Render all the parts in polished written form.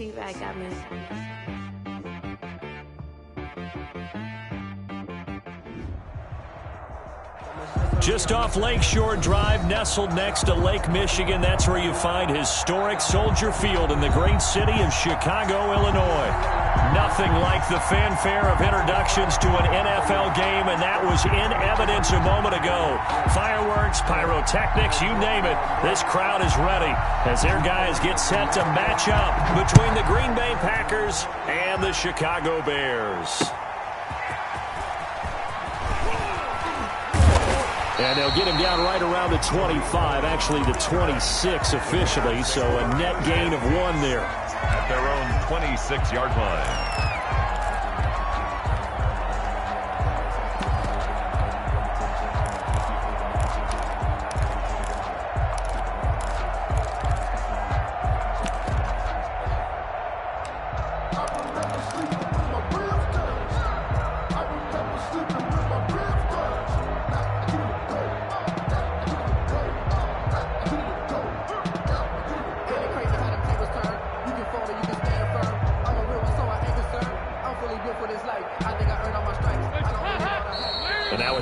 T-Rack got me. Just off Lakeshore Drive, nestled next to Lake Michigan. That's where you find historic Soldier Field in the great city of Chicago, Illinois. Nothing like the fanfare of introductions to an NFL game, and that was in evidence a moment ago. Fireworks, pyrotechnics, you name it. This crowd is ready as their guys get set to match up between the Green Bay Packers and the Chicago Bears. And they'll get him down right around the 25, actually the 26 officially, so a net gain of 1 there. At their own 26-yard line.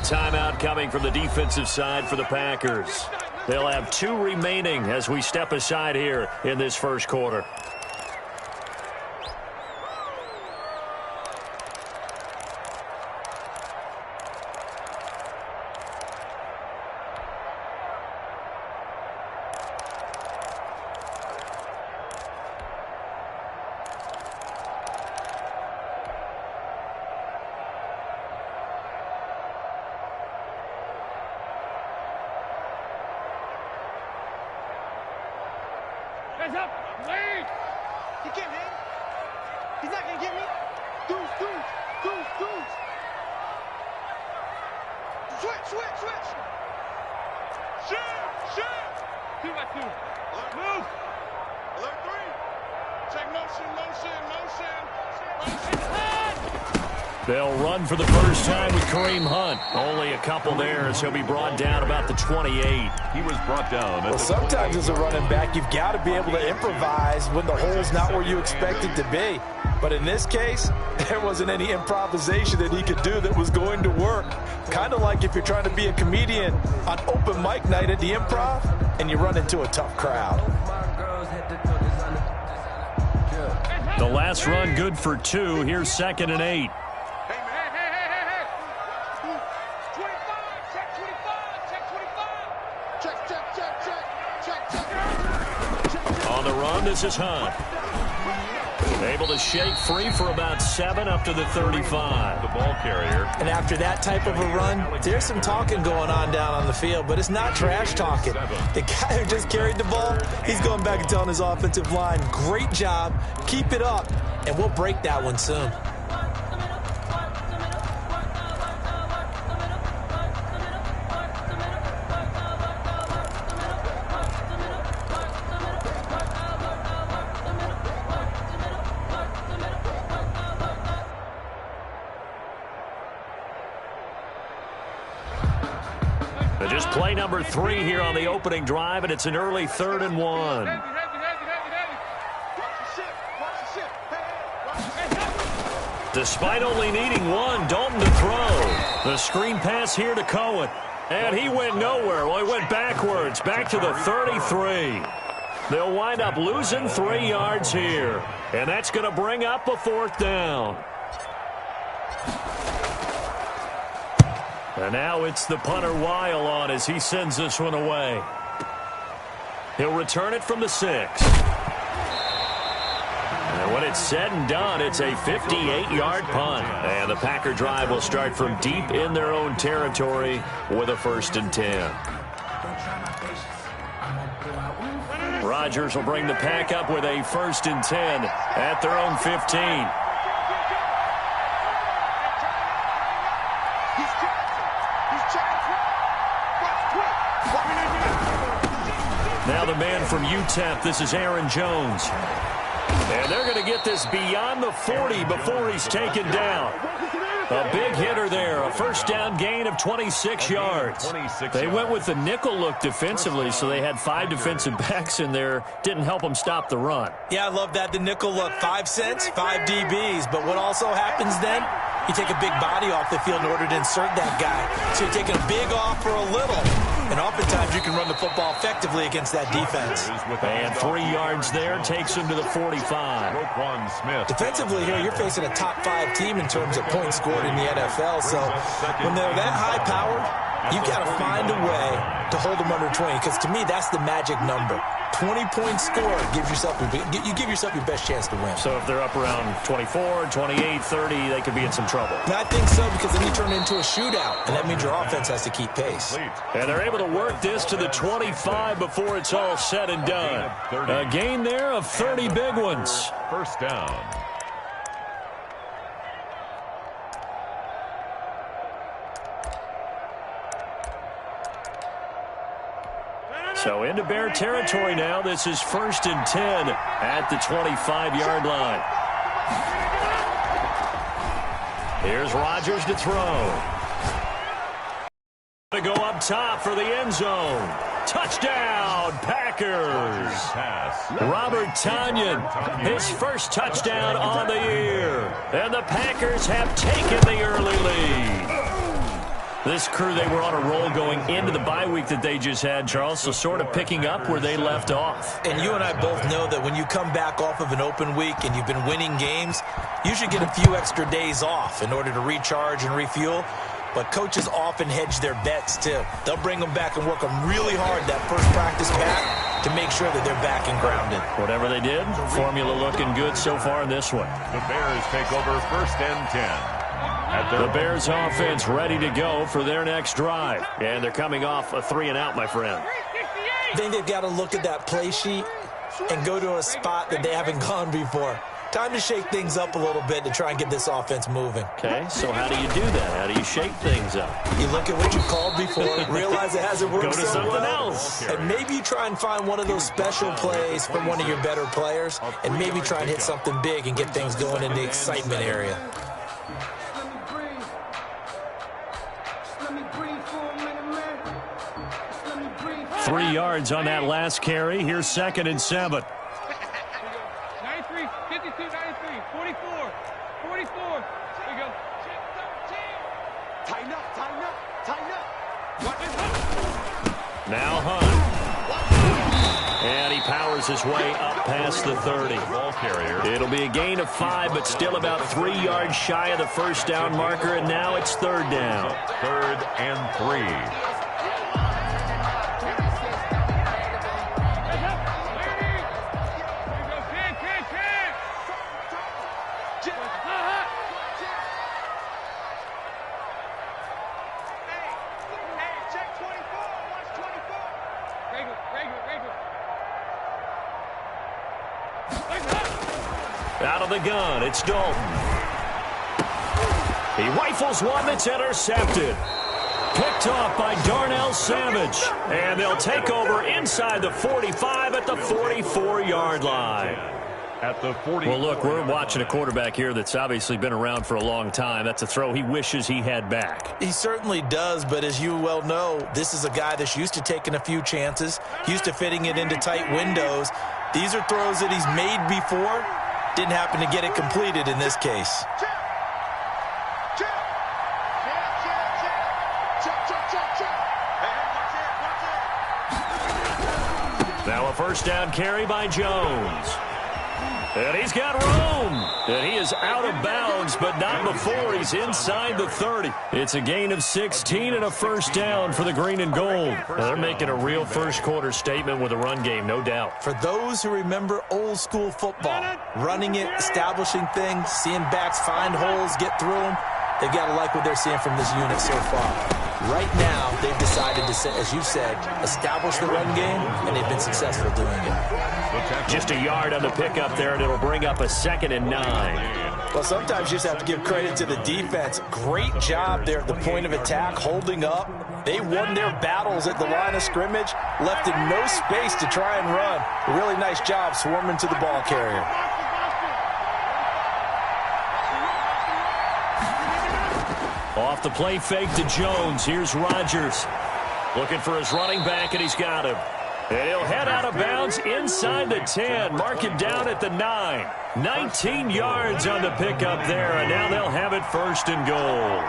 Timeout coming from the defensive side for the Packers. They'll have 2 remaining as we step aside here in this first quarter. Hands up! Wait! He can't hang. He's not gonna get me. Deuce, deuce, deuce, deuce. Switch, switch, switch. Shoot, shoot. 2 by 2. Alert. Move. Alert 3. Check motion, motion, motion. They'll run for the first time with Kareem Hunt. Only a couple there as he'll be brought down about the 28. He was brought down. Well, sometimes as a running back, you've got to be able to improvise when the hole's not where you expect it to be. But in this case, there wasn't any improvisation that he could do that was going to work. Kind of like if you're trying to be a comedian on open mic night at the Improv and you run into a tough crowd. The last run good for 2. Here's 2nd and 8. On the run, this is Hunt. Able to shake free for about 7 up to the 35. The ball carrier. And after that type of a run, there's some talking going on down on the field, but it's not trash talking. The guy who just carried the ball, he's going back and telling his offensive line, great job, keep it up, and we'll break that one soon. Just play number 3 here on the opening drive, and it's an early 3rd and 1. Despite only needing 1, Dalton to throw. The screen pass here to Cohen. And he went nowhere. Well, he went backwards, back to the 33. They'll wind up losing 3 yards here. And that's going to bring up a 4th down. And now it's the punter Weil on as he sends this one away. He'll return it from the 6. And when it's said and done, it's a 58-yard punt. And the Packer drive will start from deep in their own territory with a 1st and 10. Rodgers will bring the Pack up with a 1st and 10 at their own 15. Now the man from UTEP, this is Aaron Jones. And they're going to get this beyond the 40 before he's taken down. A big hitter there, a a first down gain of 26 yards. They went with the nickel look defensively, so they had 5 defensive backs in there. Didn't help them stop the run. Yeah, I love that. The nickel look, 5 cents, 5 DBs. But what also happens then, you take a big body off the field in order to insert that guy. So you're taking a big off for a little. And oftentimes you can run the football effectively against that defense. And 3 yards there takes him to the 45. Defensively here, you're facing a top 5 team in terms of points scored in the NFL. So when they're that high-powered, you've got to find a way to hold them under 20. Because to me, that's the magic number. 20 points scored gives yourself you give yourself your best chance to win. So if they're up around 24, 28, 30, they could be in some trouble. And I think so, because then you turn it into a shootout, and that means your offense has to keep pace. And they're able to work this to the 25 before it's all said and done. A gain there of 30 big ones. First down. So into Bear territory now. This is 1st and 10 at the 25-yard line. Here's Rodgers to throw. To go up top for the end zone. Touchdown, Packers. Robert Tonyan, his first touchdown on the year. And the Packers have taken the early lead. This crew, they were on a roll going into the bye week that they just had, Charles, so sort of picking up where they left off. And you and I both know that when you come back off of an open week and you've been winning games, you should get a few extra days off in order to recharge and refuel. But coaches often hedge their bets, too. They'll bring them back and work them really hard that first practice back to make sure that they're back and grounded. Whatever they did, formula looking good so far in this one. The Bears take over 1st and 10. The Bears offense ready to go for their next drive. And they're coming off a 3-and-out, my friend. I think they've got to look at that play sheet and go to a spot that they haven't gone before. Time to shake things up a little bit to try and get this offense moving. Okay, so how do you do that? How do you shake things up? You look at what you called before, realize it hasn't worked Go to so something well, else. and maybe you try and find one of those special plays from one of your better players, and maybe try and hit something big and get things going in the excitement area. 3 yards on that last carry. Here's 2nd and 7. 93, 52, 93, 44, 44. There you go. Tighten up, tighten up, tighten up. Now Hunt. And he powers his way up past the 30. Ball carrier. It'll be a gain of 5, but still about 3 yards shy of the first down marker, and now it's 3rd down. 3rd and 3. Out of the gun, it's Dalton. He rifles one that's intercepted. Picked off by Darnell Savage. And they'll take over inside the 45 at the 44-yard line. At the 40. Well, look, we're watching a quarterback here that's obviously been around for a long time. That's a throw he wishes he had back. He certainly does, but as you well know, this is a guy that's used to taking a few chances, used to fitting it into tight windows. These are throws that he's made before. Didn't happen to get it completed in this case. Now a first down carry by Jones. And he's got room. And he is out of bounds, but not before he's inside the 30. It's a gain of 16 and a first down for the green and gold. They're making a real first quarter statement with a run game, no doubt. For those who remember old school football, running it, establishing things, seeing backs find holes, get through them, they've got to like what they're seeing from this unit so far. Right now, they've decided to, as you said, establish the run game, and they've been successful doing it. Just a yard on the pickup there, and it'll bring up a 2nd and 9. Well, sometimes you just have to give credit to the defense. Great job there at the point of attack, holding up. They won their battles at the line of scrimmage, left in no space to try and run. A really nice job swarming to the ball carrier. Off the play fake to Jones. Here's Rodgers. Looking for his running back, and he's got him. And he'll head out of bounds inside the 10. Mark him down at the 9. 19 yards on the pickup there, and now they'll have it 1st and goal.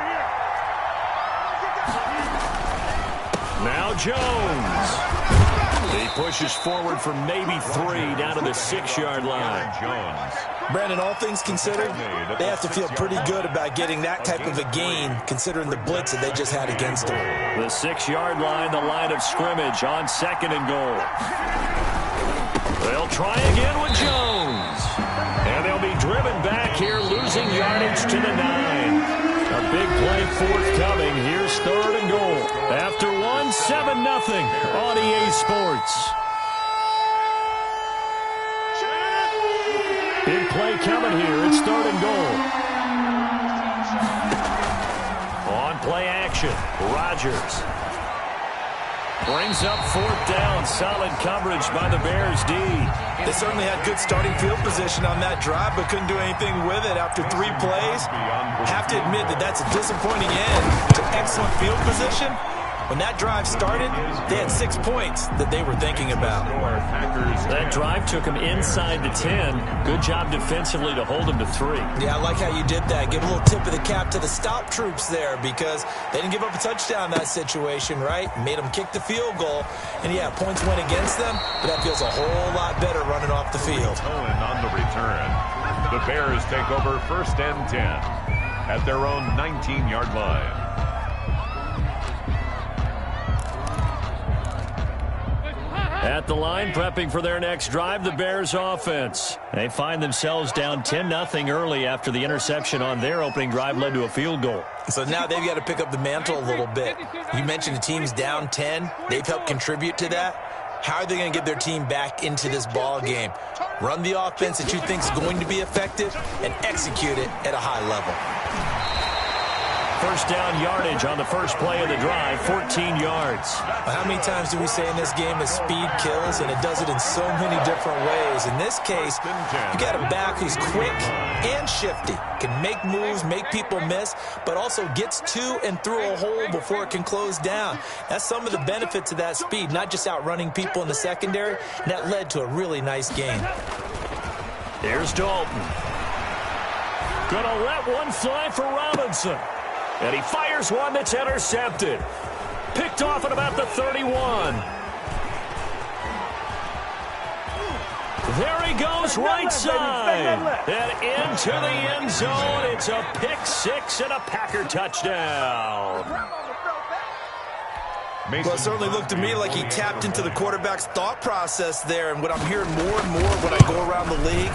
Now Jones. He pushes forward for maybe 3 down to the 6-yard line. Jones. Brandon, all things considered, they have to feel pretty good about getting that type of a gain, considering the blitz that they just had against them. The 6-yard line, the line of scrimmage on 2nd and goal. They'll try again with Jones. And they'll be driven back here, losing yardage to the 9. A big play forthcoming. Here's 3rd and goal. After 1, 7-0 on EA Sports. Big play coming here. It's 3rd and goal. On play action, Rodgers. Brings up 4th down. Solid coverage by the Bears D. They certainly had good starting field position on that drive, but couldn't do anything with it after 3 plays. Have to admit that that's a disappointing end to excellent field position. When that drive started, they had 6 points that they were thinking about. That drive took them inside the 10. Good job defensively to hold them to 3. Yeah, I like how you did that. Give a little tip of the cap to the stop troops there, because they didn't give up a touchdown in that situation, right? Made them kick the field goal. And, yeah, points went against them, but that feels a whole lot better running off the field. Owen on the return. The Bears take over 1st and 10 at their own 19-yard line. At the line, prepping for their next drive, the Bears offense. They find themselves down 10-0 early after the interception on their opening drive led to a field goal. So now they've got to pick up the mantle a little bit. You mentioned the team's down 10. They've helped contribute to that. How are they going to get their team back into this ball game? Run the offense that you think is going to be effective and execute it at a high level. 1st down yardage on the first play of the drive, 14 yards. How many times do we say in this game that speed kills, and it does it in so many different ways? In this case, you got a back who's quick and shifty, can make moves, make people miss, but also gets to and through a hole before it can close down. That's some of the benefits of that speed, not just outrunning people in the secondary, and that led to a really nice game. Here's Dalton. Gonna let one fly for Robinson. And he fires one that's intercepted. Picked off at about the 31. There he goes, right side. And into the end zone. It's a pick 6 and a Packer touchdown. Well, it certainly looked to me like he tapped into the quarterback's thought process there. And what I'm hearing more and more when I go around the league,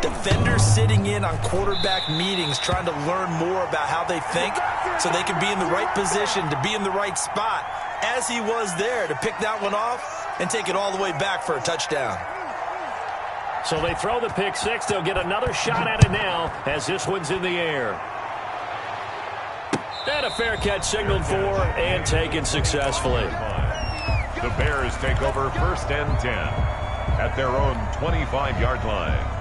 defenders sitting in on quarterback meetings trying to learn more about how they think so they can be in the right position to be in the right spot, as he was there to pick that one off and take it all the way back for a touchdown. So they throw the pick 6. They'll get another shot at it now as this one's in the air. And a fair catch signaled for and taken successfully. The Bears take over 1st and 10 at their own 25-yard line.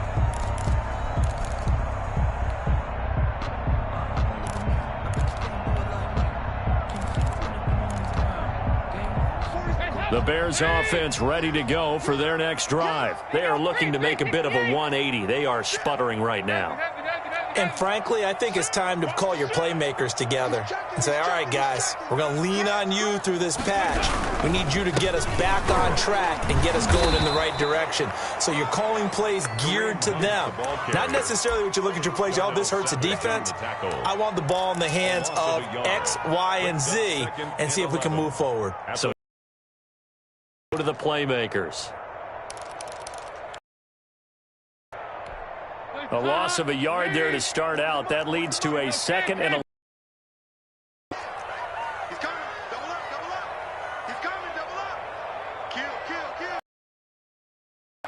The Bears offense ready to go for their next drive. They are looking to make a bit of a 180. They are sputtering right now. And frankly, I think it's time to call your playmakers together and say, all right, guys, we're going to lean on you through this patch. We need you to get us back on track and get us going in the right direction. So you're calling plays geared to them. Not necessarily what you look at your plays, oh, this hurts the defense. I want the ball in the hands of X, Y, and Z and see if we can move forward. So to the playmakers. A loss of a yard there to start out. That leads to a 2nd and 11. He's coming. Double up, double up. He's coming, double up. Kill, kill, kill.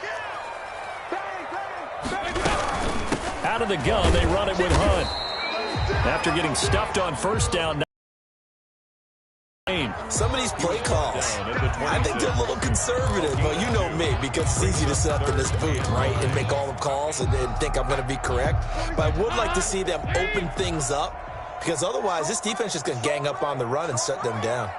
Kill. Bang, bang, bang. Out of the gun, they run it with Hunt. After getting stuffed on 1st down. Some of these play calls, I think they're a little conservative, but you know me, because it's easy to sit up in this booth, right, and make all the calls and think I'm going to be correct. But I would like to see them open things up because otherwise this defense is going to gang up on the run and shut them down.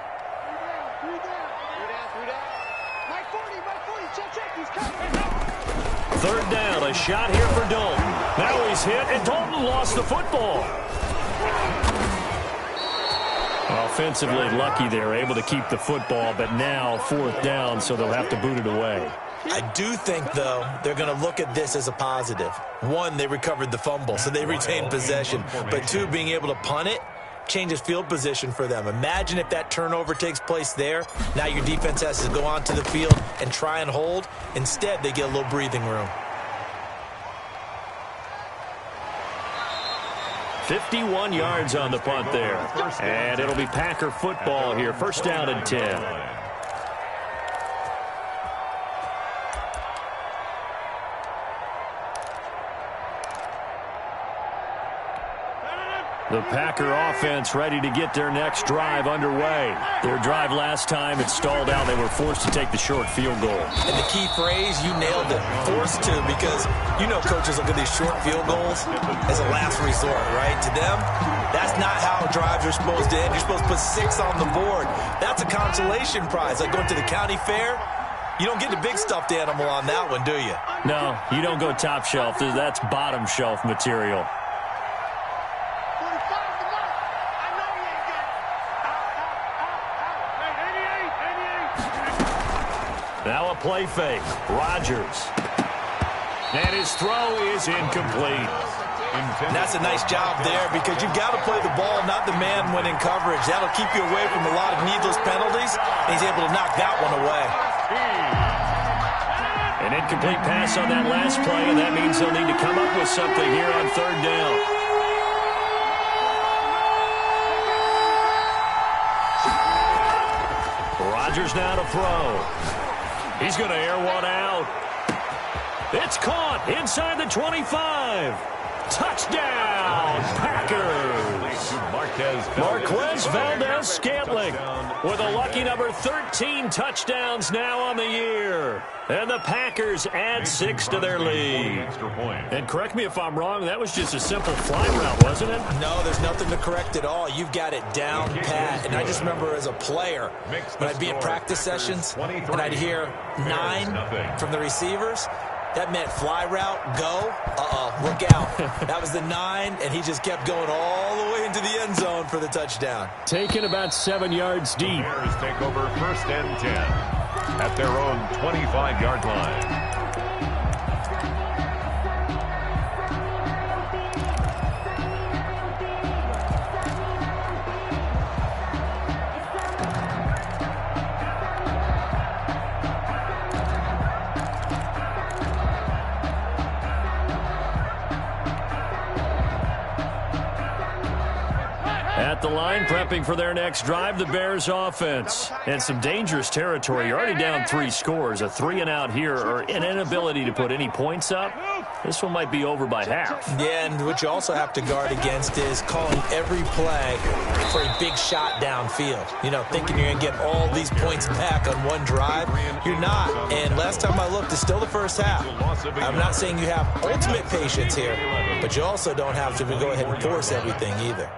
Third down, a shot here for Dalton. Now he's hit, and Dalton lost the football. Offensively lucky they're able to keep the football, but now fourth down, so they'll have to boot it away. I do think, though, they're going to look at this as a positive. One, they recovered the fumble, so they retained possession. But two, being able to punt it changes field position for them. Imagine if that turnover takes place there. Now your defense has to go onto the field and try and hold. Instead, they get a little breathing room. 51 yards on the punt there. And it'll be Packer football here. First down and 10. The Packer offense ready to get their next drive underway. Their drive last time, it stalled out. They were forced to take the short field goal. And the key phrase, you nailed it, forced to, because you know coaches look at these short field goals as a last resort, right? To them, that's not how drives are supposed to end. You're supposed to put 6 on the board. That's a consolation prize. Like going to the county fair, you don't get the big stuffed animal on that one, do you? No, you don't go top shelf. That's bottom shelf material. Now a play fake. Rodgers. And his throw is incomplete. And that's a nice job there because you've got to play the ball, not the man when in coverage. That'll keep you away from a lot of needless penalties. And he's able to knock that one away. An incomplete pass on that last play, and that means they'll need to come up with something here on third down. Rodgers now to throw. He's going to air one out. It's caught inside the 25. Touchdown, Packers. Marquez Valdez-Scantling with a lucky number 13 touchdowns now on the year. And the Packers add 6 to their lead. And correct me if I'm wrong, that was just a simple fly route, wasn't it? No, there's nothing to correct at all. You've got it down pat. And I just remember as a player, when I'd be at practice sessions, and I'd hear 9 from the receivers, that meant fly route, go, look out. That was the 9, and he just kept going all the way into the end zone for the touchdown. Taken about 7 yards deep. Bears take over first and 10 at their own 25-yard line. At the line, prepping for their next drive, the Bears offense. And some dangerous territory. You're already down 3 scores. A 3-and-out here, or an inability to put any points up. This one might be over by half. Yeah, and what you also have to guard against is calling every play for a big shot downfield. You know, thinking you're going to get all these points back on one drive. You're not. And last time I looked, it's still the first half. I'm not saying you have ultimate patience here, but you also don't have to go ahead and force everything either.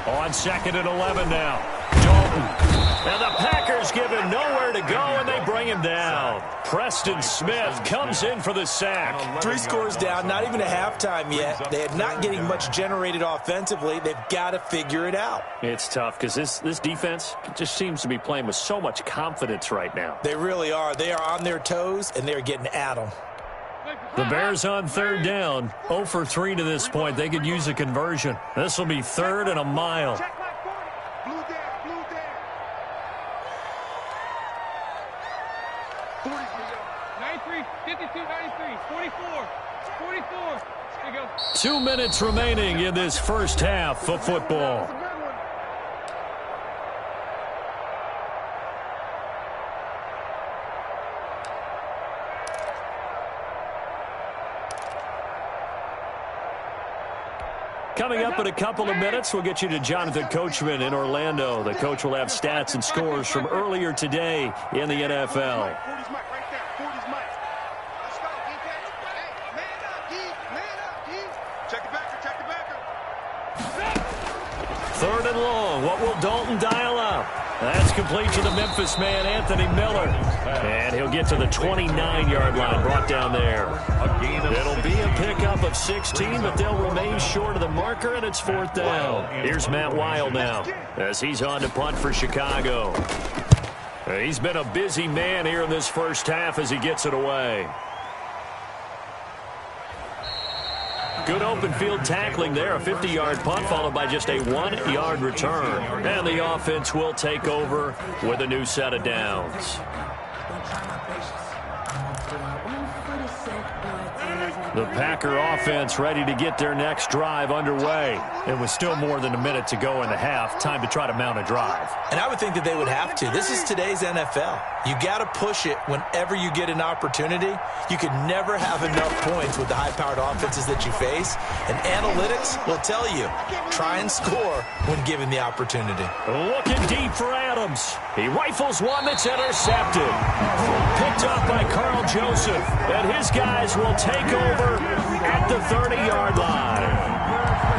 On second and 11 now. Dalton. And the Packers give him nowhere to go, and they bring him down. Preston Smith comes in for the sack. 3 scores down, not even a halftime yet. They're not getting much generated offensively. They've got to figure it out. It's tough because this defense just seems to be playing with so much confidence right now. They really are. They are on their toes, and they're getting at them. The Bears on third down, 0 for 3 to this point. They could use a conversion. This will be third and a mile. Blue down. 93, 52, 93, 44. There you go. 2 minutes remaining in this first half of football. Coming up in a couple of minutes, we'll get you to Jonathan Coachman in Orlando. The coach will have stats and scores from earlier today in the NFL. Third and long. What will Dalton dial up? That's complete to the Memphis man, Anthony Miller. And he'll get to the 29-yard line, brought down there. It'll be a pickup of 16, but they'll remain short of the marker, and it's fourth down. Here's Matt Weil now as he's on to punt for Chicago. He's been a busy man here in this first half as he gets it away. Good open field tackling there. A 50-yard punt followed by just a 1-yard return. And the offense will take over with a new set of downs. The Packer offense ready to get their next drive underway. It was still more than a minute to go in the half. Time to try to mount a drive. And I would think that they would have to. This is today's NFL. You got to push it whenever you get an opportunity. You can never have enough points with the high-powered offenses that you face. And analytics will tell you, try and score when given the opportunity. Looking deep for Adams. He rifles one that's intercepted. Picked up by Carl Joseph. And his guys will take over at the 30-yard line.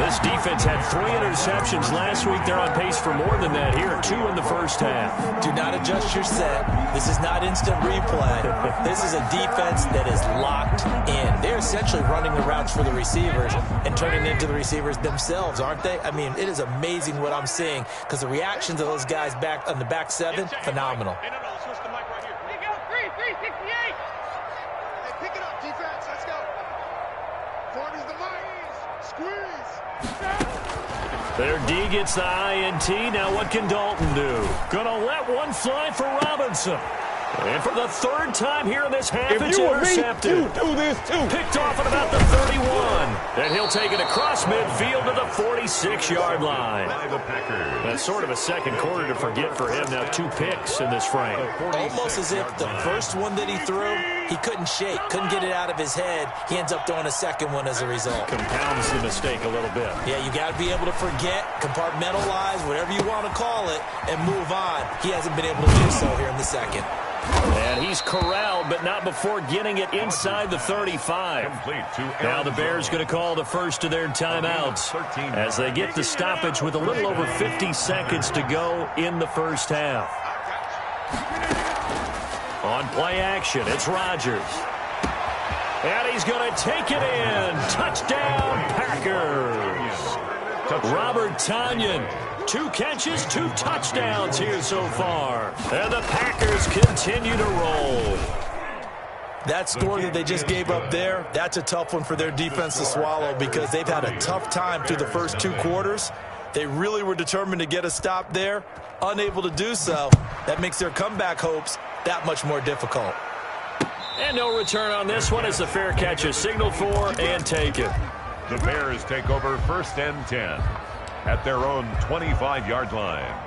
This defense had 3 interceptions last week. They're on pace for more than that here. 2 in the first half. Do not adjust your set. This is not instant replay. This is a defense that is locked in. They're essentially running the routes for the receivers and turning into the receivers themselves, aren't they? I mean, it is amazing what I'm seeing because the reactions of those guys back on the back seven, phenomenal. Switch the mic right here. Here you go. 368. Hey, pick it up, defense. Let's go. 40's the mic. Squeeze. Their D gets the INT. Now what can Dalton do? Gonna let one fly for Robinson. And for the third time here in this half, it's intercepted. You do this too. Picked off at about the 31. And he'll take it across midfield to the 46-yard line. That's sort of a second quarter to forget for him. Now 2 picks in this frame. Almost as if the first one that he threw, he couldn't shake, couldn't get it out of his head. He ends up throwing a second one as a result. Compounds the mistake a little bit. Yeah, you got to be able to forget, compartmentalize, whatever you want to call it, and move on. He hasn't been able to do so here in the second. And he's corralled, but not before getting it inside the 35. Now the Bears going to call the first of their timeouts as they get the stoppage with a little over 50 seconds to go in the first half. On play action, it's Rodgers. And he's going to take it in. Touchdown, Packers. Robert Tonyan. 2 catches, 2 touchdowns here so far. And the Packers continue to roll. That score that they just gave up there, that's a tough one for their defense to swallow because they've had a tough time through the first 2 quarters. They really were determined to get a stop there, unable to do so. That makes their comeback hopes that much more difficult. And no return on this one as the fair catch is signaled for and taken. The Bears take over 1st and 10 at their own 25-yard line.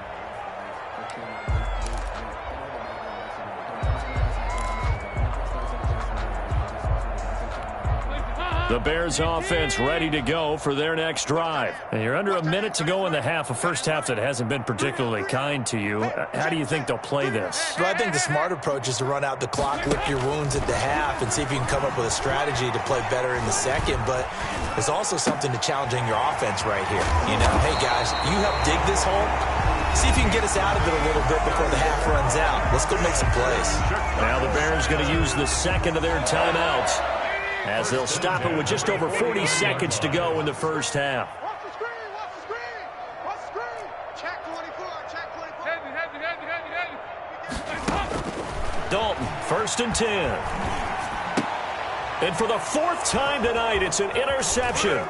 The Bears offense ready to go for their next drive. And you're under a minute to go in the half, a first half that hasn't been particularly kind to you. How do you think they'll play this? Well, I think the smart approach is to run out the clock, lick your wounds at the half, and see if you can come up with a strategy to play better in the second. But there's also something to challenging your offense right here. You know, hey, guys, you help dig this hole. See if you can get us out of it a little bit before the half runs out. Let's go make some plays. Now the Bears going to use the second of their timeouts as they'll stop it with just over 40 seconds to go in the first half. Watch the screen. Watch the screen. Watch the screen. Check 24. Check 24. Heavy. Dalton, 1st and 10. And for the 4th time tonight, it's an interception.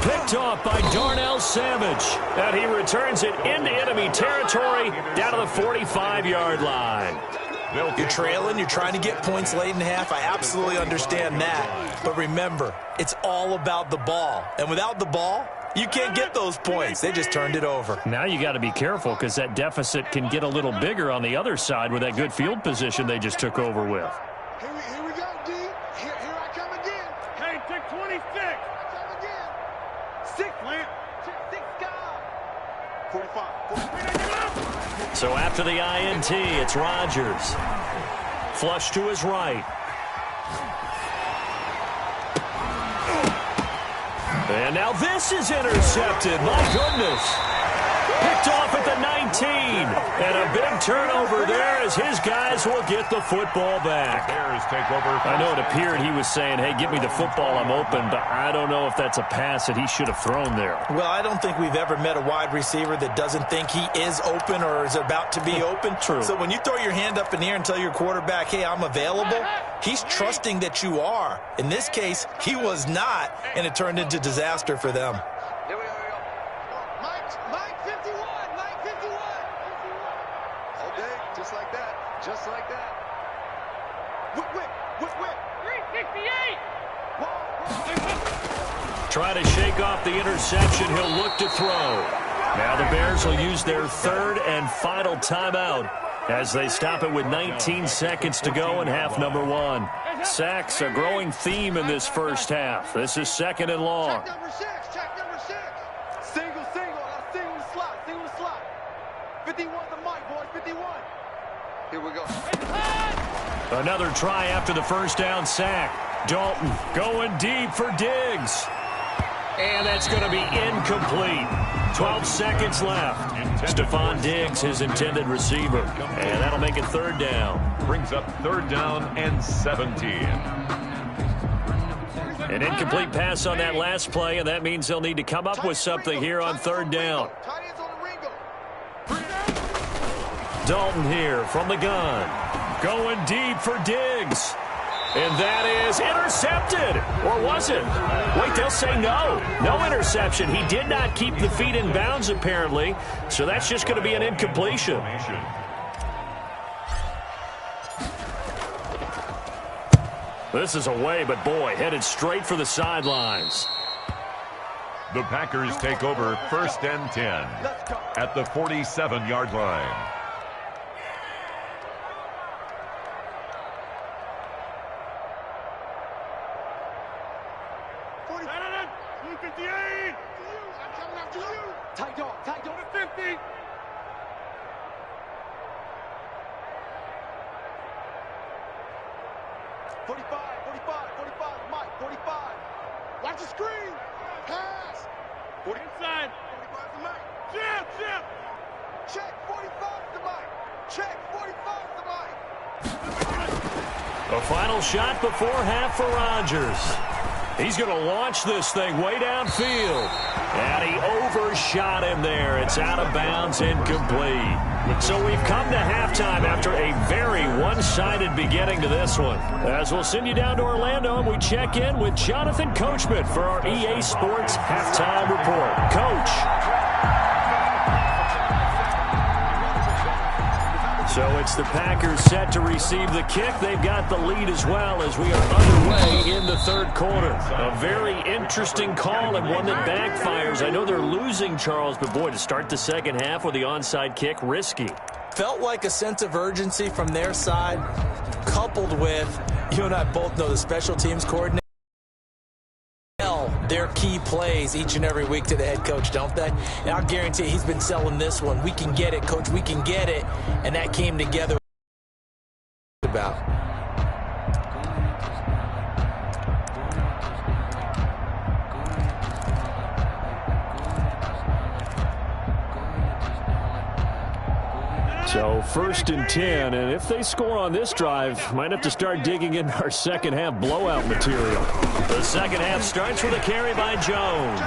Picked off by Darnell Savage. And he returns it into enemy territory down to the 45-yard line. You're trailing, you're trying to get points late in half. I absolutely understand that. But remember, it's all about the ball. And without the ball, you can't get those points. They just turned it over. Now you got to be careful because that deficit can get a little bigger on the other side with that good field position they just took over with. Here we go, D. Here I come again. Hey, take 26. I come again. 6, Lance. So after the INT, it's Rodgers. Flush to his right. And now this is intercepted. My goodness. Picked off at the 19. And a big turnover there as his guys will get the football back. Bears take over. I know it appeared he was saying, hey, give me the football, I'm open, but I don't know if that's a pass that he should have thrown there. Well, I don't think we've ever met a wide receiver that doesn't think he is open or is about to be open. True. So when you throw your hand up in the air and tell your quarterback, hey, I'm available, he's trusting that you are. In this case, he was not, and it turned into disaster for them. Here we go. Mike 51. Mike 51. Okay, just like that. Just like that. Whip. 368. Try to shake off the interception. He'll look to throw. Now the Bears will use their third and final timeout as they stop it with 19 seconds to go in half number one. Sacks, a growing theme in this first half. This is second and long. Check number 6. Single. That's single slot. 51 the mic, boys. 51. Here we go. Another try after the first down sack. Dalton going deep for Diggs. And that's going to be incomplete. 12 seconds left. Stephon Diggs, his intended receiver. And that'll make it third down. Brings up third down and 17. An incomplete pass on that last play, and that means they'll need to come up with something here on third down. Dalton here from the gun. Going deep for Diggs. And that is intercepted. Or was it? Wait, they'll say no. No interception. He did not keep the feet in bounds, apparently. So that's just going to be an incompletion. This is away, but boy, headed straight for the sidelines. The Packers take over first and 10 at the 47-yard line. Tight dog. 50. 45, Mike, 45. Watch the screen. Pass. 40 inside. 45 to Mike. Jim. Check 45 to Mike. Check 45 to Mike. A final shot before half for Rodgers. He's going to launch this thing way downfield. And he overshot him there. It's out of bounds, incomplete. So we've come to halftime after a very one-sided beginning to this one. As we'll send you down to Orlando, and we check in with Jonathan Coachman for our EA Sports Halftime Report. Coach. So it's the Packers set to receive the kick. They've got the lead as well as we are underway in the third quarter. A very interesting call and one that backfires. I know they're losing, Charles, but boy, to start the second half with the onside kick, risky. Felt like a sense of urgency from their side, coupled with, you and I both know the special teams coordinator. Their key plays each and every week to the head coach, don't they? And I'll guarantee he's been selling this one. We can get it, coach. We can get it. And that came together about. So first and 10, and if they score on this drive, might have to start digging in our second half blowout material. The second half starts with a carry by Jones.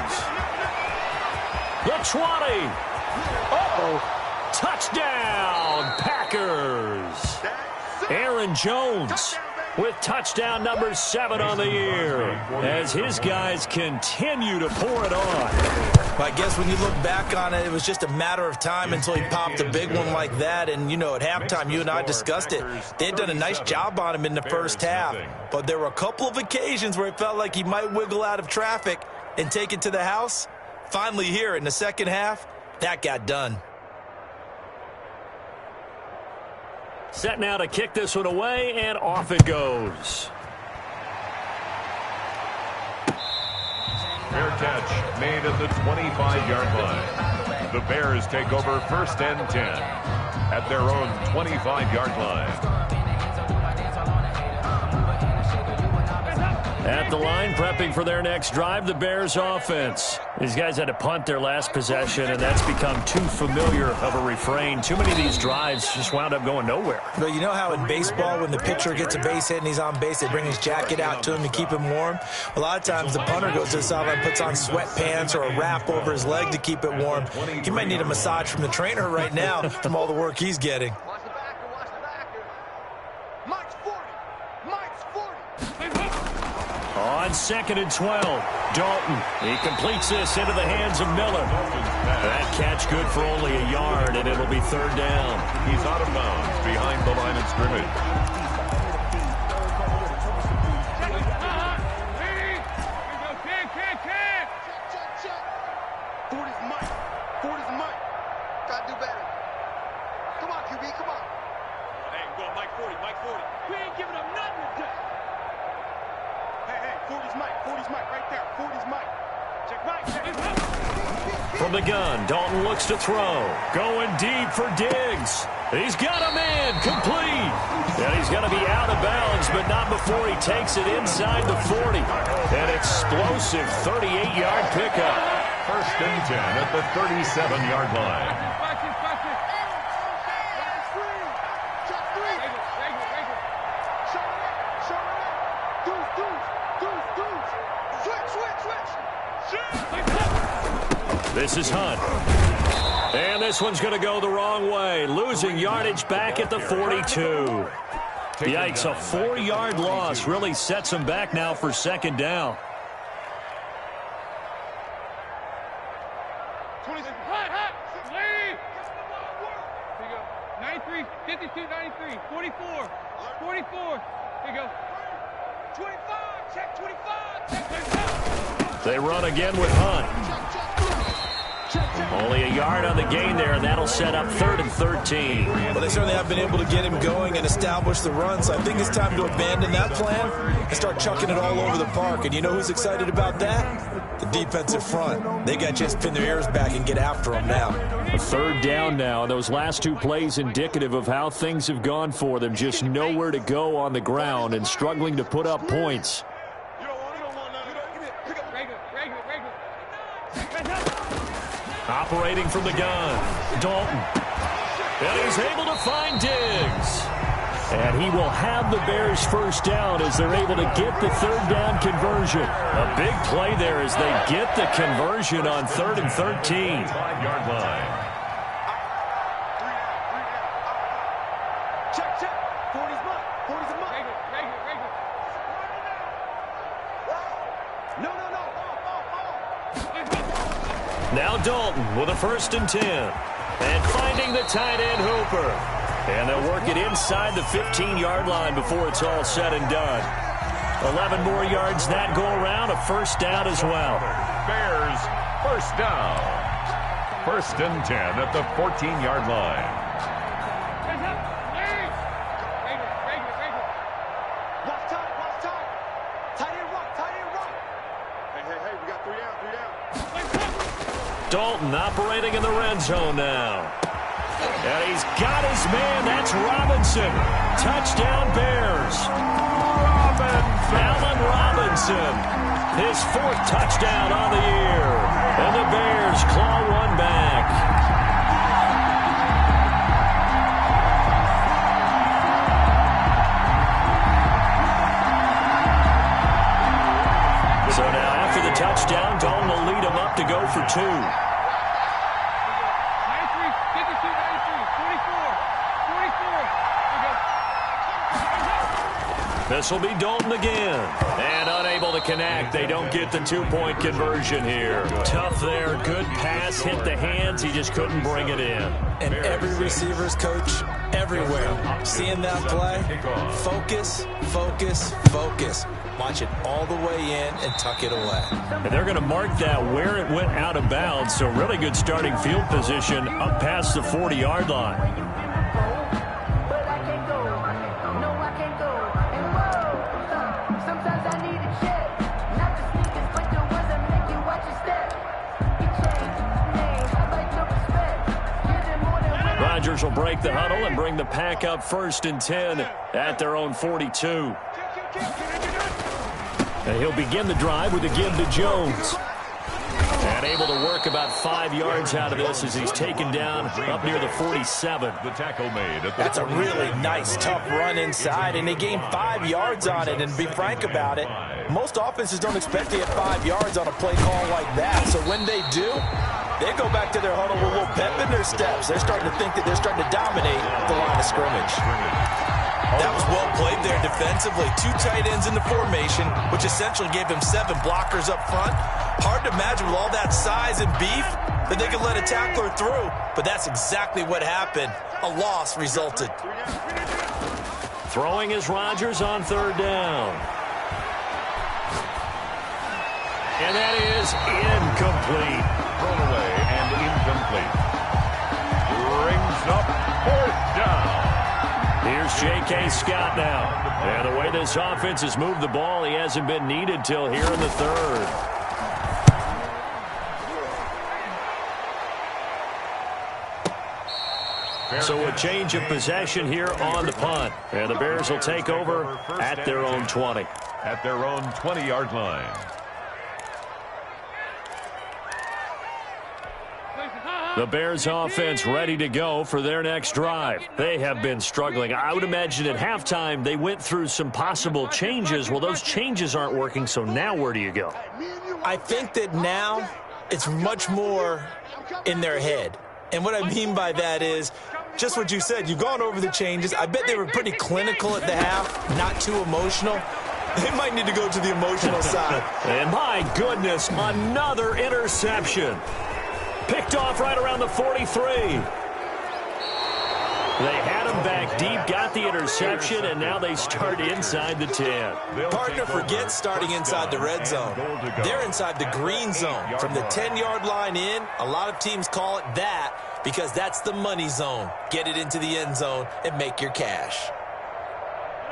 The 20. Uh-oh. Touchdown, Packers. Aaron Jones with touchdown number 7 on the year as his guys continue to pour it on. I guess when you look back on it, it was just a matter of time until he popped a big one like that. And, you know, at halftime, you and I discussed it. They had done a nice job on him in the first half. But there were a couple of occasions where it felt like he might wiggle out of traffic and take it to the house. Finally here in the second half, that got done. Set now to kick this one away, and off it goes. Fair catch made at the 25-yard line. The Bears take over 1st and 10 at their own 25-yard line. At the line, prepping for their next drive, the Bears offense. These guys had to punt their last possession, and that's become too familiar of a refrain. Too many of these drives just wound up going nowhere. But you know how in baseball, when the pitcher gets a base hit and he's on base, they bring his jacket out to him to keep him warm? A lot of times the punter goes to the sideline, puts on sweatpants or a wrap over his leg to keep it warm. He might need a massage from the trainer right now from all the work he's getting. On 2nd and 12, Dalton. He completes this into the hands of Miller. That catch good for only a yard, and it'll be 3rd down. He's out of bounds behind the line of scrimmage. Ford is Mike. Ford is Mike. Gotta do better. Come on, QB, come on. Hey, go on, Mike 40, Mike 40. We ain't giving up nothing today. Hey, 40's Mike, 40's Mike, right there. 40's Mike. Check Mike. From the gun, Dalton looks to throw. Going deep for Diggs. He's got a man, complete. And he's going to be out of bounds, but not before he takes it inside the 40. An explosive 38-yard pickup. 1st and 10 at the 37-yard line. This is Hunt. And this one's going to go the wrong way. Losing yardage back at the 42. Yikes, a 4-yard loss really sets him back now for 2nd down. They run again with Hunt. Only a yard on the gain there, and that'll set up 3rd and 13. Well, they certainly have been able to get him going and establish the run, so I think it's time to abandon that plan and start chucking it all over the park. And you know who's excited about that? The defensive front. They got to just pin their ears back and get after him now. 3rd down now. Those last 2 plays indicative of how things have gone for them. Just nowhere to go on the ground and struggling to put up points. Operating from the gun, Dalton. And he's able to find Diggs. And he will have the Bears' 1st down as they're able to get the 3rd down conversion. A big play there as they get the conversion on 3rd and 13. 5-yard line. Check. 40's Mike. 40's a Mike. No. Now Dalton with a 1st and 10. And finding the tight end Hooper. And they'll work it inside the 15-yard line before it's all said and done. 11 more yards that go around, a 1st down as well. Bears 1st down. 1st and 10 at the 14-yard line. Dalton operating in the red zone now. And he's got his man. That's Robinson. Touchdown Bears. Allen Robinson. His 4th touchdown on the year. And the Bears claw one back. So now after the touchdown, Dalton will lead him up to go for 2. 93, 52, 93, 44, 44. This will be Dalton again. And unable to connect. They don't get the 2-point conversion here. Tough there. Good pass. Hit the hands. He just couldn't bring it in. And every receiver's coach everywhere. Seeing that play, focus. Watch it all the way in and tuck it away. And they're going to mark that where it went out of bounds. So really good starting field position up past the 40-yard line. Sometimes I need a check, not the sneakers, but the ones that make you watch Bears will break the huddle and bring the pack up 1st and 10 at their own 42. And he'll begin the drive with a give to Jones. And able to work about 5 yards out of this as he's taken down up near the 47. The tackle made. That's a really nice, tough run inside, and they gained 5 yards on it. And to be frank about it, most offenses don't expect to get 5 yards on a play call like that. So when they do, they go back to their huddle with a little pep in their steps. They're starting to think that they're starting to dominate the line of scrimmage. That was well played there defensively. 2 tight ends in the formation, which essentially gave them 7 blockers up front. Hard to imagine with all that size and beef that they could let a tackler through, but that's exactly what happened. A loss resulted. Throwing is Rodgers on 3rd down. And that is incomplete. Thrown away and incomplete. Rings up 4th down. Here's J.K. Scott now. And the way this offense has moved the ball, he hasn't been needed till here in the 3rd. So a change of possession here on the punt. And the Bears will take over at their own 20. At their own 20-yard line. The Bears offense ready to go for their next drive. They have been struggling. I would imagine at halftime they went through some possible changes. Well, those changes aren't working, so now where do you go? I think that now it's much more in their head. And what I mean by that is just what you said. You've gone over the changes. I bet they were pretty clinical at the half, not too emotional. They might need to go to the emotional side. And my goodness, another interception. Picked off right around the 43. They had him back deep, got the interception, and now they start inside the 10. Partner, forget starting inside the red zone. They're inside the green zone. From the 10-yard line in, a lot of teams call it that because that's the money zone. Get it into the end zone and make your cash.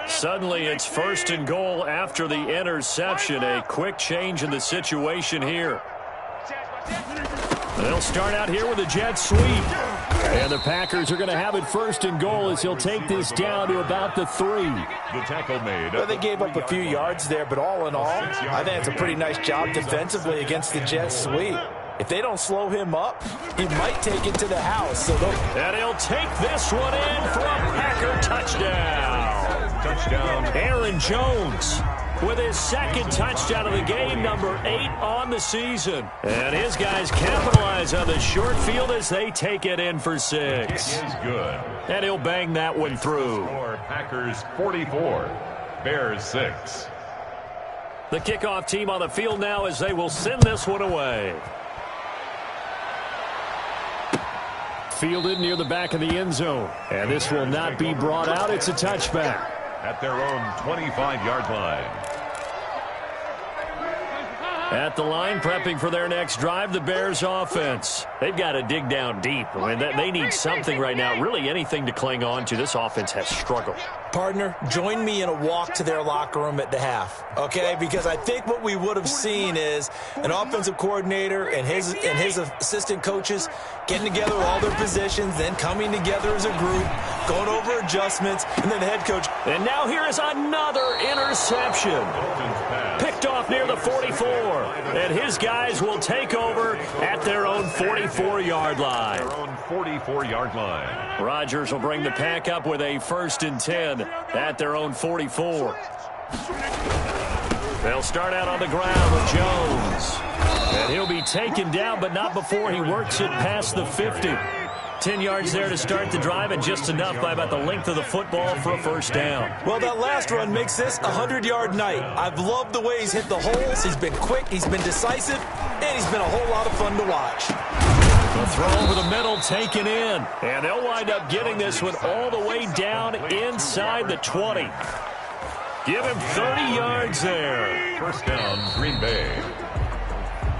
Suddenly it's 1st and goal after the interception. A quick change in the situation here. They'll start out here with a jet sweep. And the Packers are going to have it 1st and goal as he'll take this down to about the 3. The tackle made. Well, they gave up a few yards there, but all in all, I think it's a pretty nice job defensively against the jet sweep. If they don't slow him up, he might take it to the house. And he'll take this one in for a Packer touchdown. Touchdown. Aaron Jones with his 2nd touchdown of the game, number 8 on the season. And his guys capitalize on the short field as they take it in for 6. It is good. And he'll bang that one through. Score, Packers 44, Bears 6. The kickoff team on the field now as they will send this one away. Fielded near the back of the end zone. And this will not be brought out. It's a touchback. At their own 25-yard line. At the line, prepping for their next drive, the Bears offense. They've got to dig down deep. I mean, they need something right now, really anything to cling on to. This offense has struggled. Partner, join me in a walk to their locker room at the half, okay? Because I think what we would have seen is an offensive coordinator and his assistant coaches getting together with all their positions, then coming together as a group, going over adjustments, and then the head coach. And now here is another interception. Picked off near the 44. And his guys will take over at their own 44-yard line. Their own 44-yard line. Rodgers will bring the pack up with a 1st and 10 at their own 44. They'll start out on the ground with Jones. And he'll be taken down, but not before he works it past the 50. 10 yards there to start the drive, and just enough by about the length of the football for a 1st down. Well, that last run makes this a 100-yard night. I've loved the way he's hit the holes. He's been quick, he's been decisive, and he's been a whole lot of fun to watch. The throw over the middle taken in, and they'll wind up getting this one all the way down inside the 20. Give him 30 yards there. 1st down, Green Bay.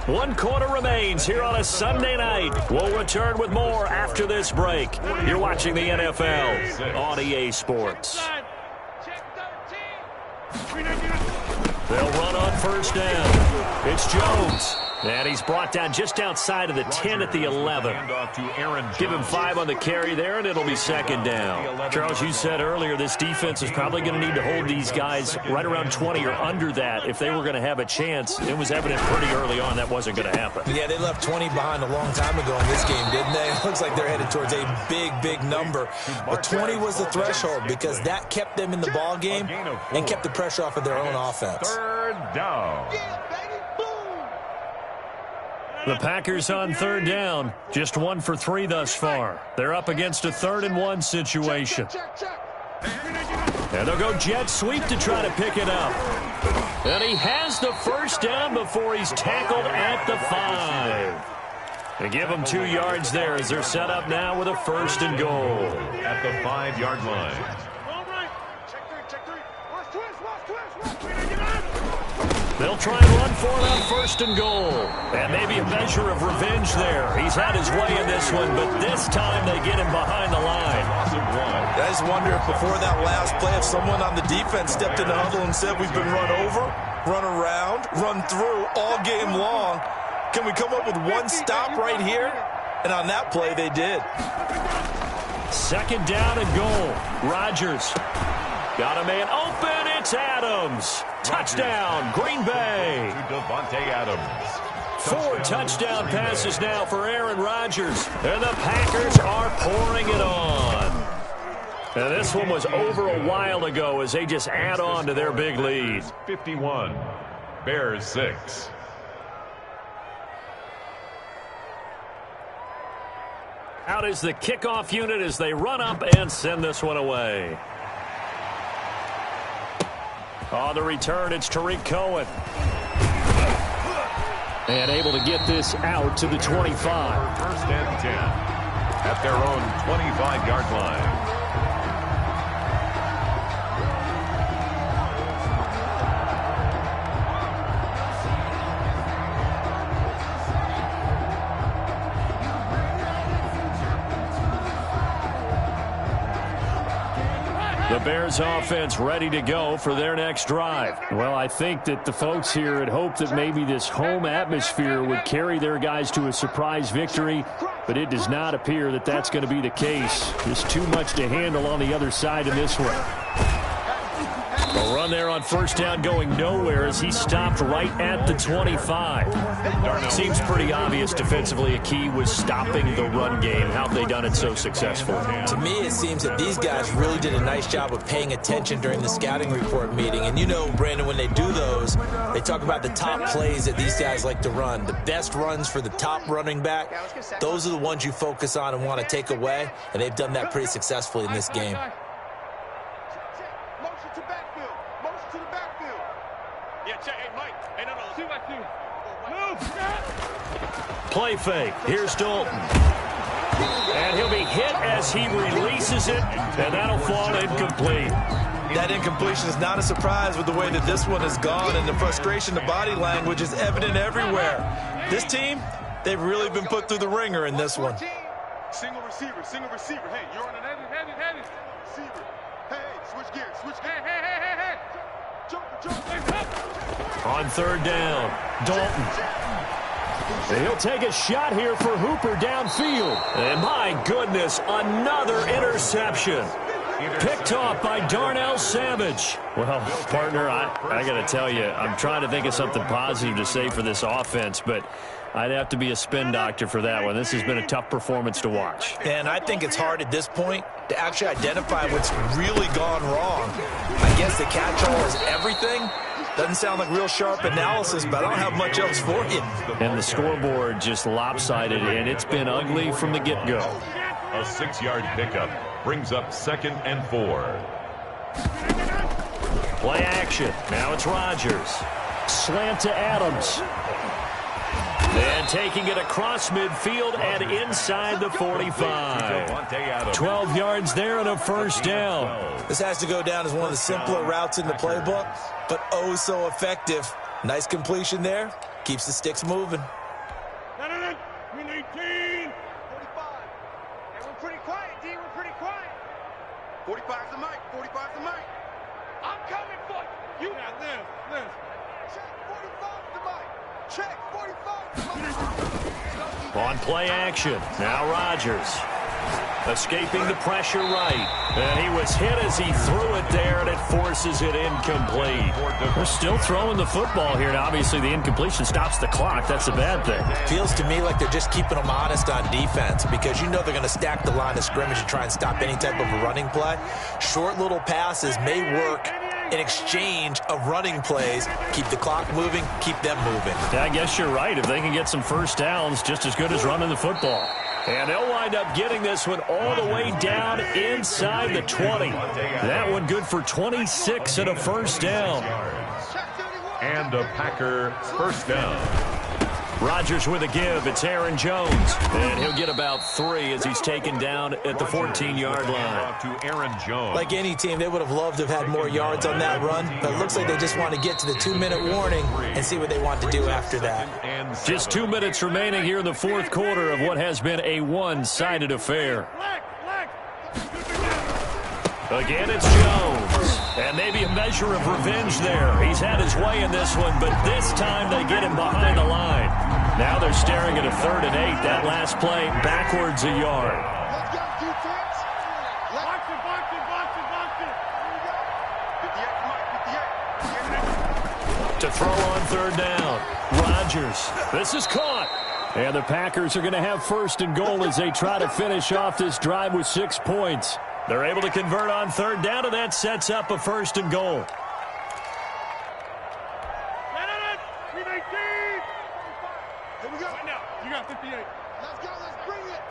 1 quarter remains here on a Sunday night. We'll return with more after this break. You're watching the NFL on EA Sports. They'll run on 1st down. It's Jones. And he's brought down just outside of the 10 at the 11. Give him 5 on the carry there, and it'll be second down. Charles, you said earlier this defense is probably going to need to hold these guys right around 20 or under that if they were going to have a chance. It was evident pretty early on that wasn't going to happen. Yeah, they left 20 behind a long time ago in this game, didn't they? It looks like they're headed towards a big number. But 20 was the threshold because that kept them in the ball game and kept the pressure off of their own offense. Third down. The Packers on third down. Just 1 for 3 thus far. They're up against a 3rd and 1 situation. And they'll go jet sweep to try to pick it up. And he has the first down before he's tackled at the 5. They give him 2 yards there as they're set up now with a 1st and goal. At the 5-yard line. They'll try and run for it on 1st and goal. And maybe a measure of revenge there. He's had his way in this one, but this time they get him behind the line. I just wonder if before that last play, if someone on the defense stepped in the huddle and said, we've been run over, run around, run through all game long. Can we come up with one stop right here? And on that play, they did. 2nd down and goal. Rodgers got a man open. It's Adams. Touchdown, Green Bay. To Devontae Adams. 4 touchdown passes now for Aaron Rodgers. And the Packers are pouring it on. And this one was over a while ago as they just add on to their big lead. 51. Bears 6. Out is the kickoff unit as they run up and send this one away. On the return, it's Tariq Cohen. And able to get this out to the 25. 1st and 10. At their own 25-yard line. The Bears offense ready to go for their next drive. Well, I think that the folks here had hoped that maybe this home atmosphere would carry their guys to a surprise victory, but it does not appear that that's going to be the case. There's too much to handle on the other side in this one. A run there on 1st down going nowhere as he stopped right at the 25. Seems pretty obvious defensively a key was stopping the run game. How have they done it so successfully? To me, it seems that these guys really did a nice job of paying attention during the scouting report meeting. And you know, Brandon, when they do those, they talk about the top plays that these guys like to run. The best runs for the top running back, those are the ones you focus on and want to take away. And they've done that pretty successfully in this game. Play fake. Here's Dalton. And he'll be hit as he releases it, and that'll fall incomplete. That incompletion is not a surprise with the way that this one has gone, and the frustration, the body language is evident everywhere. This team, they've really been put through the ringer in this one. Single receiver. Hey, you're on an heavy receiver. Hey, switch gears. Hey. Jump. On 3rd down, Dalton. And he'll take a shot here for Hooper downfield. And my goodness, another interception. Picked off by Darnell Savage. Well, partner, I got to tell you, I'm trying to think of something positive to say for this offense, but I'd have to be a spin doctor for that one. This has been a tough performance to watch. And I think it's hard at this point to actually identify what's really gone wrong. I guess the catch-all is everything. Doesn't sound like real sharp analysis, but I don't have much else for you. And the scoreboard just lopsided, and it's been ugly from the get-go. A 6-yard pickup brings up 2nd and 4. Play action. Now it's Rodgers. Slant to Adams. And taking it across midfield and inside the 45. 12 yards there and a 1st down. This has to go down as one of the simpler routes in the playbook, but oh so effective. Nice completion there. Keeps the sticks moving. 19. 45. Hey, we're pretty quiet, D. We're pretty quiet. 45's the mic. 45's the mic. I'm coming for you. Now, this. Check. 45's the mic. Check, 45. On play action, now Rodgers. Escaping the pressure right. And he was hit as he threw it there, and it forces it incomplete. They're still throwing the football here, and obviously the incompletion stops the clock. That's a bad thing. Feels to me like they're just keeping them honest on defense because you know they're going to stack the line of scrimmage and try and stop any type of a running play. Short little passes may work in exchange of running plays. Keep the clock moving, keep them moving. Yeah, I guess you're right. If they can get some first downs, just as good as running the football. And they'll wind up getting this one all the way down inside the 20. That one good for 26 and a first down. And a Packer first down. Rodgers with a give. It's Aaron Jones. And he'll get about 3 as he's taken down at the 14-yard line. To Aaron Jones. Like any team, they would have loved to have had more yards on that run, but it looks like they just want to get to the 2-minute warning and see what they want to do after that. Just 2 minutes remaining here in the fourth quarter of what has been a one-sided affair. Again, it's Jones. And maybe a measure of revenge there. He's had his way in this one, but this time they get him behind the line. Now they're staring at a 3rd and 8. That last play backwards a yard. Let's go, defense. Box it, box it, box it, box it. 58, come on, 58. To throw on 3rd down. Rodgers. This is caught. And the Packers are going to have 1st and goal as they try to finish off this drive with 6 points. They're able to convert on 3rd down, and that sets up a 1st and goal. Here we go. Right now. You got 58. Let's go. Let's bring it.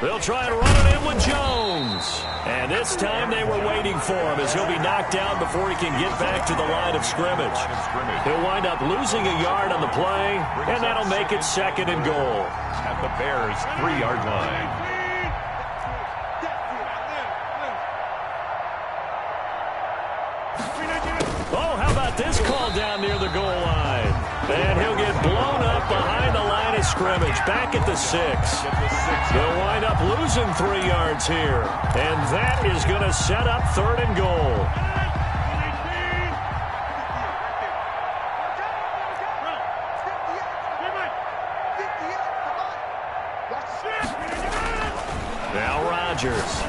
They'll try and run it in with Jones. And this time they were waiting for him as he'll be knocked down before he can get back to the line of scrimmage. He'll wind up losing a yard on the play, and that'll make it 2nd and goal. At the Bears' 3-yard line. Oh, how about this call down near the goal line? And he'll get blown up behind the line of scrimmage, back at the 6. They'll wind up losing 3 yards here. And that is going to set up 3rd and goal. Now Rodgers.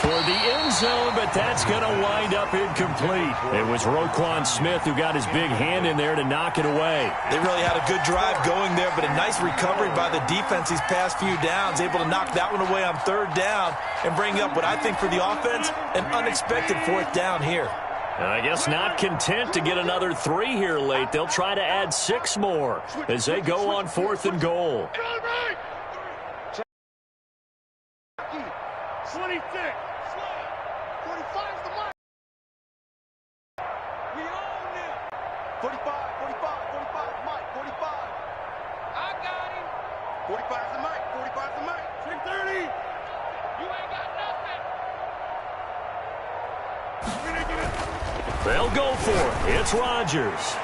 Toward the end zone, but that's going to wind up incomplete. It was Roquan Smith who got his big hand in there to knock it away. They really had a good drive going there, but a nice recovery by the defense these past few downs, able to knock that one away on 3rd down and bring up what I think for the offense, an unexpected 4th down here. And I guess not content to get another 3 here late. They'll try to add 6 more as they go on 4th and goal. 26. 45's the mark. We own them. 45, Mike, 45. I got him. 45's the Mike, 45's the Mike. 630. You ain't got nothing. They'll go for it. It's Rodgers.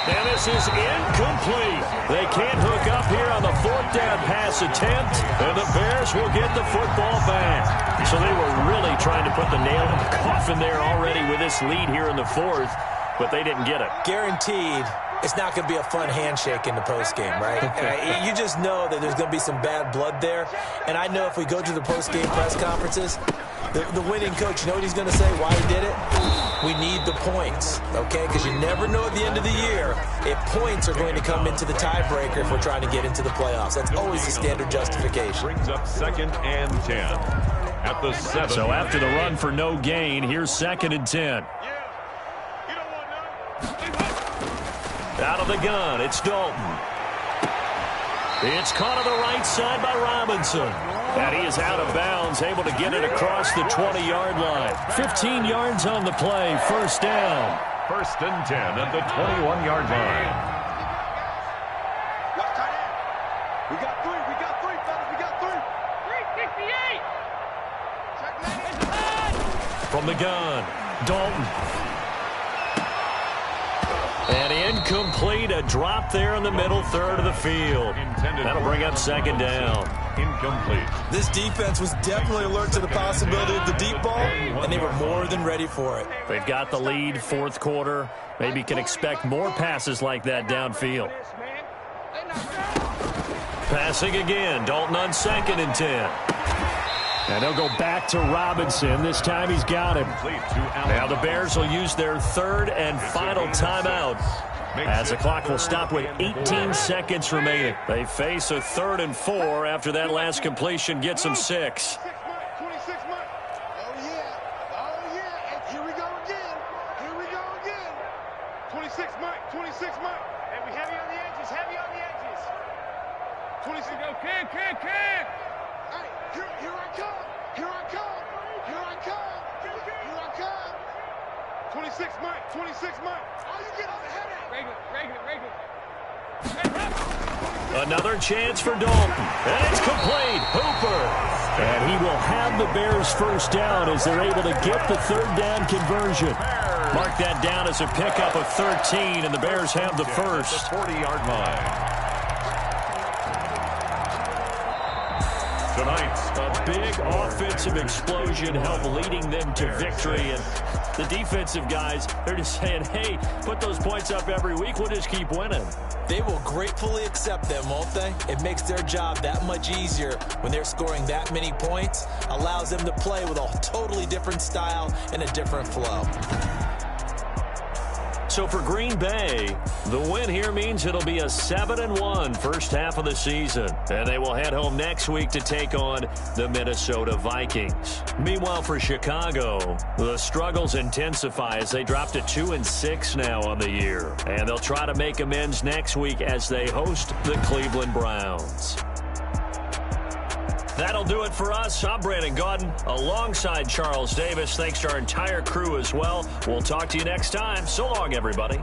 And this is incomplete. They can't hook up here on the 4th down pass attempt, and the Bears will get the football back. So they were really trying to put the nail in the coffin there already with this lead here in the 4th, but they didn't get it. Guaranteed, it's not going to be a fun handshake in the postgame, right? You just know that there's going to be some bad blood there. And I know if we go to the postgame press conferences, the winning coach, you know what he's going to say, why he did it? We need the points, okay? Because you never know at the end of the year if points are going to come into the tiebreaker if we're trying to get into the playoffs. That's always the standard justification. Brings up 2nd and 10 at the 7. So after the run for no gain, here's 2nd and 10. Out of the gun, it's Dalton. It's caught on the right side by Robinson. And he is out of bounds, able to get it across the 20-yard line. 15 yards on the play, 1st down. 1st and 10 at the 21-yard line. Watch tight end. We got 3, fellas, we got 3. 368. From the gun, Dalton. And incomplete, a drop there in the middle 3rd of the field. That'll bring up 2nd down. incomplete. This defense was definitely alert to the possibility of the deep ball, and they were more than ready for it. They've got the lead, fourth quarter. Maybe can expect more passes like that downfield. Passing again. Dalton on 2nd and 10. And they'll go back to Robinson. This time he's got him. Now the Bears will use their third and final timeout, as the clock will stop with 18 seconds remaining. They face a 3rd and 4 after that last completion gets them 6. 26, Mike. 26, Mike. And we heavy on the edges. Heavy on the edges. 26. Go, Ken. Hey, here I come. Here I come. Here I come. Here I come. 26, Mike. 26, Mike. Oh, you get on the headache. Regular. Another chance for Dalton. And it's complete. Hooper. And he will have the Bears first down as they're able to get the 3rd down conversion. Mark that down as a pickup of 13, and the Bears have the first. 40-yard line. Tonight, a big offensive explosion helped leading them to victory. And the defensive guys, they're just saying, hey, put those points up every week. We'll just keep winning. They will gratefully accept them, won't they? It makes their job that much easier when they're scoring that many points. Allows them to play with a totally different style and a different flow. So for Green Bay, the win here means it'll be a 7-1 first half of the season. And they will head home next week to take on the Minnesota Vikings. Meanwhile, for Chicago, the struggles intensify as they drop to 2-6 now on the year. And they'll try to make amends next week as they host the Cleveland Browns. That'll do it for us. I'm Brandon Gaudin alongside Charles Davis. Thanks to our entire crew as well. We'll talk to you next time. So long, everybody.